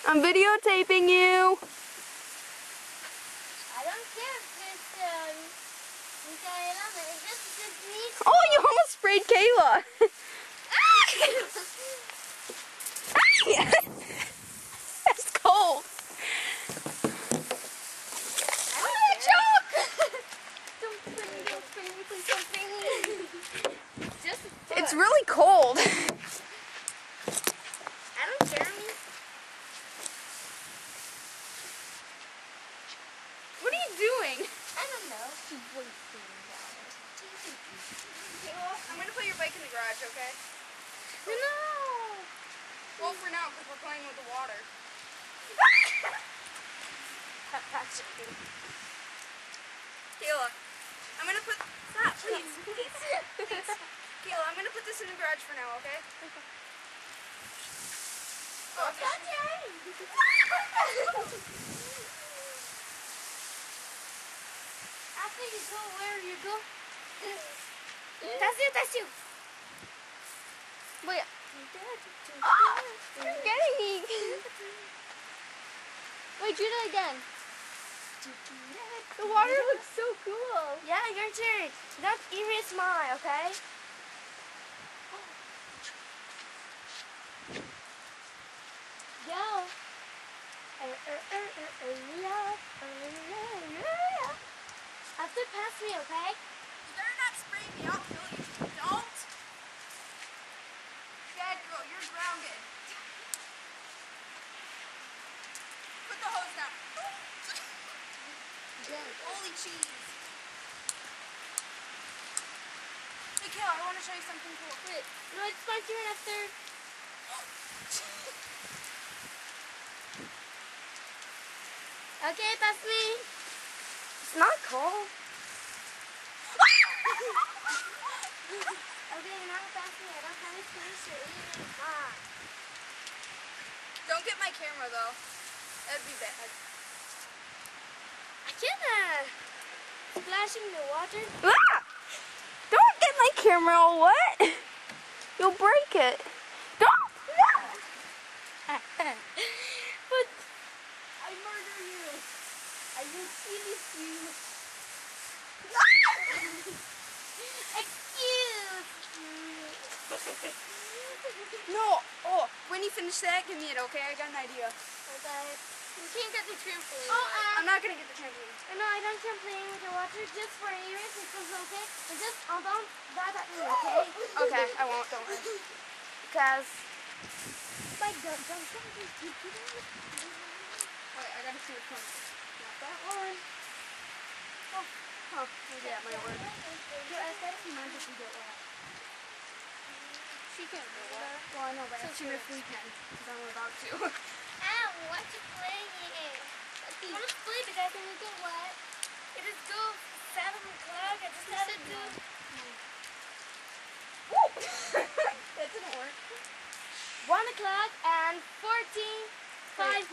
I'm videotaping you. I don't care if it's Michaela, but it just needs. Oh, you almost sprayed Kayla. That's cold. It's really cold. I don't care. What are you doing? I don't know. She's wasting water. I'm gonna put your bike in the garage, okay? No. Well, for now, because we're playing with the water. Kayla, I'm gonna put. Stop, please, please. Kayla, I'm gonna put this in the garage for now, okay? Oh, that's right. After you go where you go. That's you. Wait. You're getting me. Wait, do that again. The water looks so cool. Yeah, your turn. Don't erase mine, okay? Go. After pass me, okay? You better not spray me. I'll kill you. Don't. Bad girl, you're grounded. Put the hose down. Holy cheese. Hey, Kayla, I want to show you something cool. Wait, no, it's my turn after. Okay, pass me. It's not cold. Okay, now pass me. I don't have a space to eat it. Don't get my camera, though. That'd be bad. I can't splashing the water. Ah! Don't get my camera all wet. You'll break it. Don't. But I murder you. I will finish you. Excuse me. No. Oh, when you finish that, give me it, okay? I got an idea. Okay. You can't get the trampoline. I'm not gonna get the trampoline. No, I don't can play with the water just for ears. It goes okay. And just don't that at me, okay? Okay, I won't. Don't worry. Because. My God, don't. Wait, I gotta see which one. Not that one. Oh, huh. Yeah, my word. Your aesthetic reminds us we get wet. She can't do that. Well, I know, but so if we can, because I'm about to. Ow, what you playing? I want to play because when we get wet, it is go 7 o'clock. I just had to do. That didn't work. 1 o'clock and 5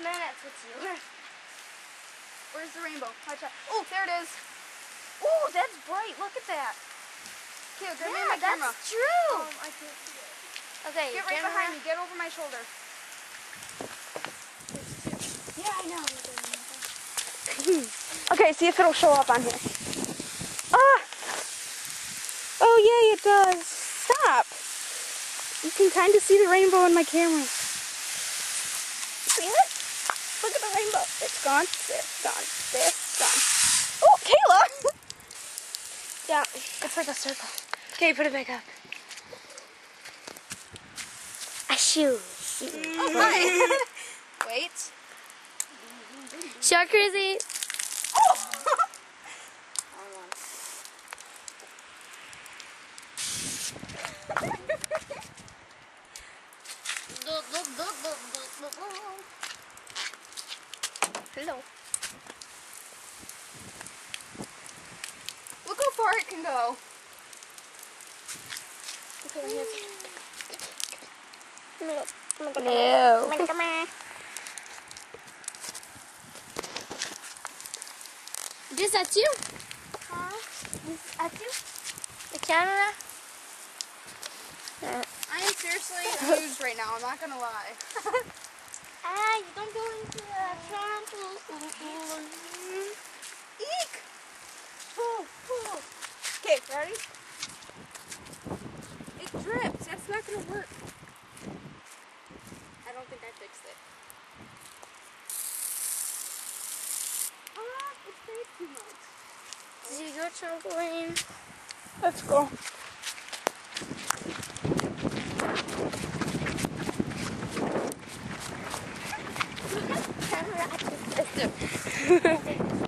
minutes with you. Where's the rainbow? Watch out. Oh, there it is. Oh, that's bright. Look at that. Okay, grab me my camera. That's true. I can't see it. Okay, Get right behind me. Get over my shoulder. Yeah, I know. Okay, see if it'll show up on here. Ah! Oh, yay, it does. Stop. You can kind of see the rainbow in my camera. See it? Look at the rainbow. It's gone. It's gone. It's gone. Oh, Kayla! Yeah, it's like a circle. Okay, put it back up. A shoe. Oh, hi. Wait. Shark crazy. Oh! Hello. Look how far it can go. Okay, No. Come here. This at you? Huh? This at you? The camera? I am seriously amused right now, I'm not gonna lie. You don't go Eek! Pull, pull. Okay, ready? It drips. That's not gonna work. I don't think I fixed it. It's way too much. Did you go trampoline? Let's go. Camera.